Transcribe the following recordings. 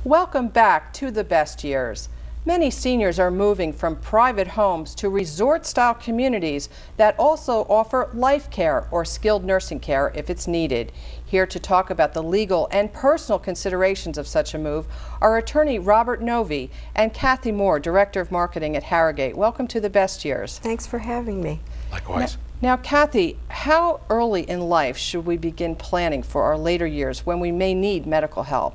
Welcome back to the best years. Many seniors are moving from private homes to resort-style communities that also offer life care or skilled nursing care if it's needed. Here to talk about the legal and personal considerations of such a move are attorney Robert Novy and Kathy Moore, Director of Marketing at Harrogate. Welcome to the best years. Thanks for having me. Likewise. Now, Kathy, how early in life should we begin planning for our later years when we may need medical help?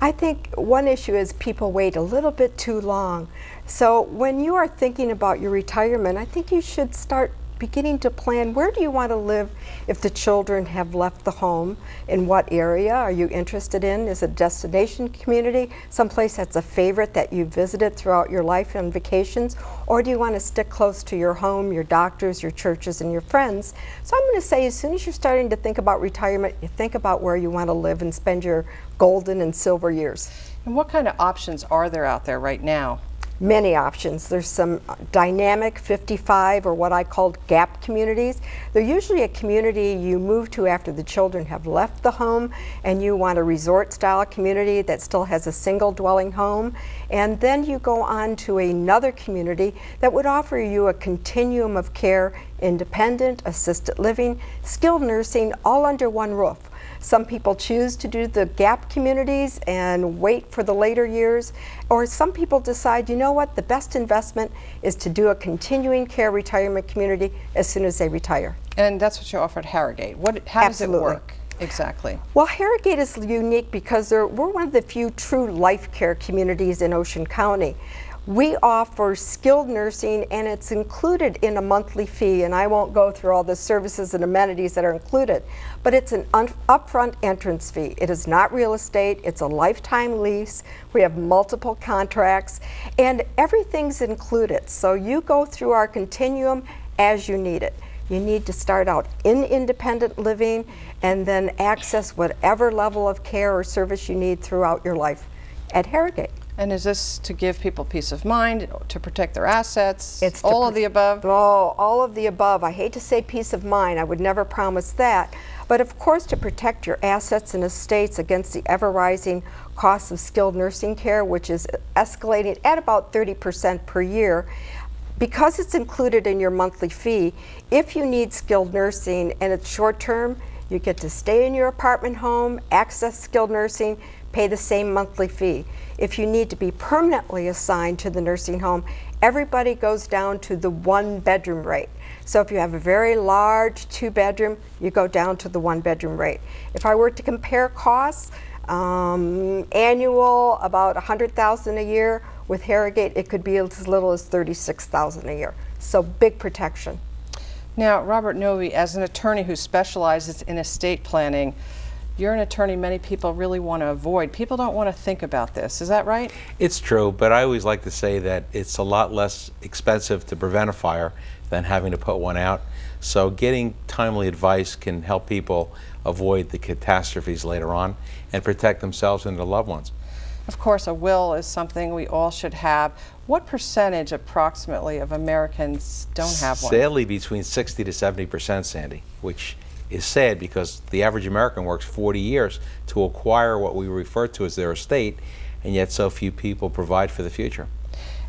I think one issue is people wait a little bit too long. So when you are thinking about your retirement, I think you should start beginning to plan, where do you want to live if the children have left the home? In what area are you interested in? Is it a destination community, someplace that's a favorite that you visited throughout your life on vacations? Or do you want to stick close to your home, your doctors, your churches, and your friends? So I'm going to say, as soon as you're starting to think about retirement, you think about where you want to live and spend your golden and silver years. And what kind of options are there out there right now? Many options. There's some dynamic 55 or what I call gap communities. They're usually a community you move to after the children have left the home and you want a resort style community that still has a single dwelling home, and then you go on to another community that would offer you a continuum of care, independent, assisted living, skilled nursing, all under one roof. Some people choose to do the gap communities and wait for the later years, or some people decide, you know what, the best investment is to do a continuing care retirement community as soon as they retire. And that's what you offer at Harrogate. How does it work exactly? Well, Harrogate is unique because we're one of the few true life care communities in Ocean County. We offer skilled nursing, and it's included in a monthly fee, and I won't go through all the services and amenities that are included, but it's an upfront entrance fee. It is not real estate, it's a lifetime lease. We have multiple contracts, and everything's included. So you go through our continuum as you need it. You need to start out in independent living and then access whatever level of care or service you need throughout your life at Harrogate. And is this to give people peace of mind, to protect their assets, it's all of the above? Oh, all of the above. I hate to say peace of mind. I would never promise that. But of course, to protect your assets and estates against the ever-rising costs of skilled nursing care, which is escalating at about 30% per year. Because it's included in your monthly fee, if you need skilled nursing and it's short-term, you get to stay in your apartment home, access skilled nursing, pay the same monthly fee. If you need to be permanently assigned to the nursing home, everybody goes down to the one-bedroom rate. So if you have a very large two-bedroom, you go down to the one-bedroom rate. If I were to compare costs, annual about $100,000 a year. With Harrogate, it could be as little as $36,000 a year. So big protection. Now, Robert Novy, as an attorney who specializes in estate planning, you're an attorney many people really want to avoid. People don't want to think about this. Is that right? It's true, but I always like to say that it's a lot less expensive to prevent a fire than having to put one out. So getting timely advice can help people avoid the catastrophes later on and protect themselves and their loved ones. Of course, a will is something we all should have. What percentage approximately of Americans don't have one? Sadly, between 60 to 70%, Sandy, which is sad because the average American works 40 years to acquire what we refer to as their estate, and yet so few people provide for the future.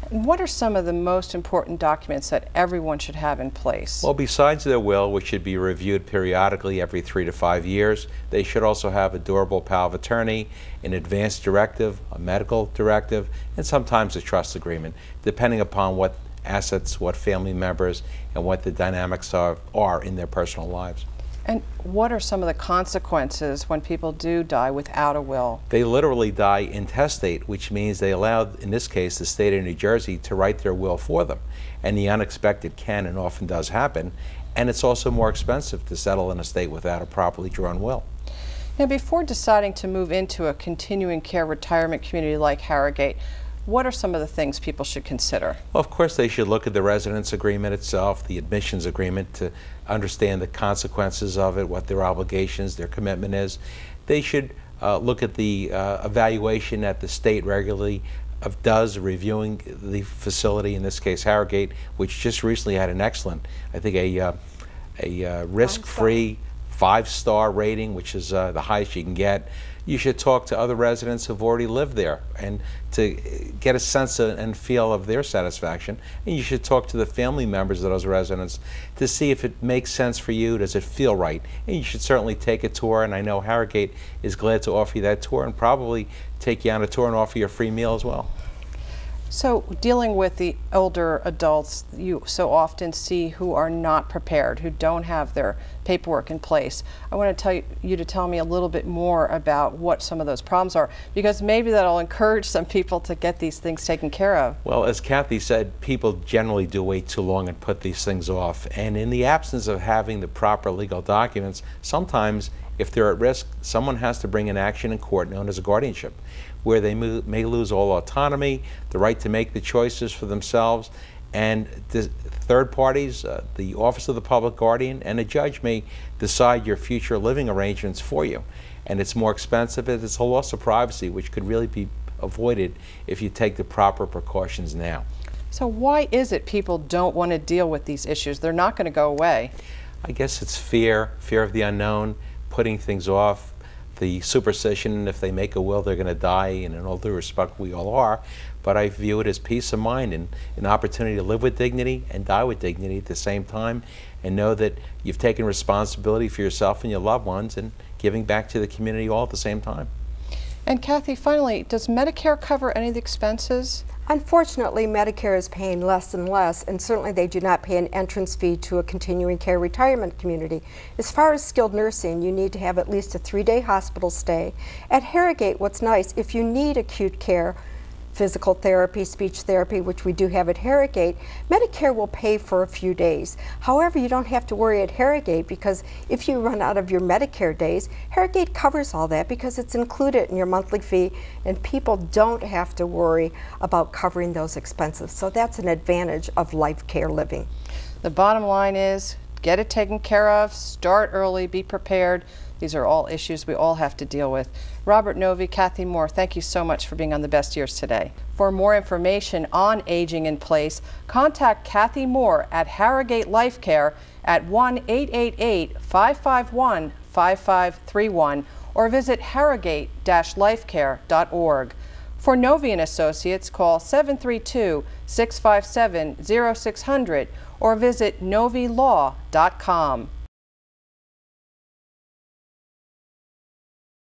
What are some of the most important documents that everyone should have in place? Well, besides their will, which should be reviewed periodically every 3 to 5 years, they should also have a durable power of attorney, an advance directive, a medical directive, and sometimes a trust agreement, depending upon what assets, what family members, and what the dynamics are in their personal lives. And what are some of the consequences when people do die without a will? They literally die intestate, which means they allow, in this case, the state of New Jersey to write their will for them. And the unexpected can and often does happen. And it's also more expensive to settle an estate without a properly drawn will. Now, before deciding to move into a continuing care retirement community like Harrogate, what are some of the things people should consider? Well, of course, they should look at the residence agreement itself, the admissions agreement, to understand the consequences of it, what their obligations, their commitment is. They should look at the evaluation that the state regularly does, reviewing the facility, in this case Harrogate, which just recently had an excellent, I think a risk-free 5-star rating, which is the highest you can get. You should talk to other residents who've already lived there and to get a sense and feel of their satisfaction. And you should talk to the family members of those residents to see if it makes sense for you, does it feel right. And you should certainly take a tour, and I know Harrogate is glad to offer you that tour and probably take you on a tour and offer you a free meal as well. So dealing with the older adults, you so often see who are not prepared, who don't have their paperwork in place. I want to tell you to tell me a little bit more about what some of those problems are, because maybe that'll encourage some people to get these things taken care of. Well, as Kathy said, people generally do wait too long and put these things off. And in the absence of having the proper legal documents, sometimes if they're at risk, someone has to bring an action in court known as a guardianship, where they may lose all autonomy, the right to make the choices for themselves, and the third parties, the Office of the Public Guardian, and a judge may decide your future living arrangements for you. And it's more expensive, it's a loss of privacy, which could really be avoided if you take the proper precautions now. So why is it people don't want to deal with these issues? They're not going to go away. I guess it's fear of the unknown, putting things off, the superstition, if they make a will, they're going to die, and in all due respect, we all are. But I view it as peace of mind and an opportunity to live with dignity and die with dignity at the same time, and know that you've taken responsibility for yourself and your loved ones and giving back to the community all at the same time. And Kathy, finally, does Medicare cover any of the expenses? Unfortunately, Medicare is paying less and less, and certainly they do not pay an entrance fee to a continuing care retirement community. As far as skilled nursing, you need to have at least a 3-day hospital stay. At Harrogate, what's nice, if you need acute care, physical therapy, speech therapy, which we do have at Harrogate, Medicare will pay for a few days. However, you don't have to worry at Harrogate, because if you run out of your Medicare days, Harrogate covers all that because it's included in your monthly fee, and people don't have to worry about covering those expenses. So that's an advantage of life care living. The bottom line is, get it taken care of, start early, be prepared. These are all issues we all have to deal with. Robert Novy, Kathy Moore, thank you so much for being on The Best Years today. For more information on aging in place, contact Kathy Moore at Harrogate Life Care at 1-888-551-5531 or visit harrogate-lifecare.org. For Novy and Associates, call 732-657-0600 or visit novylaw.com.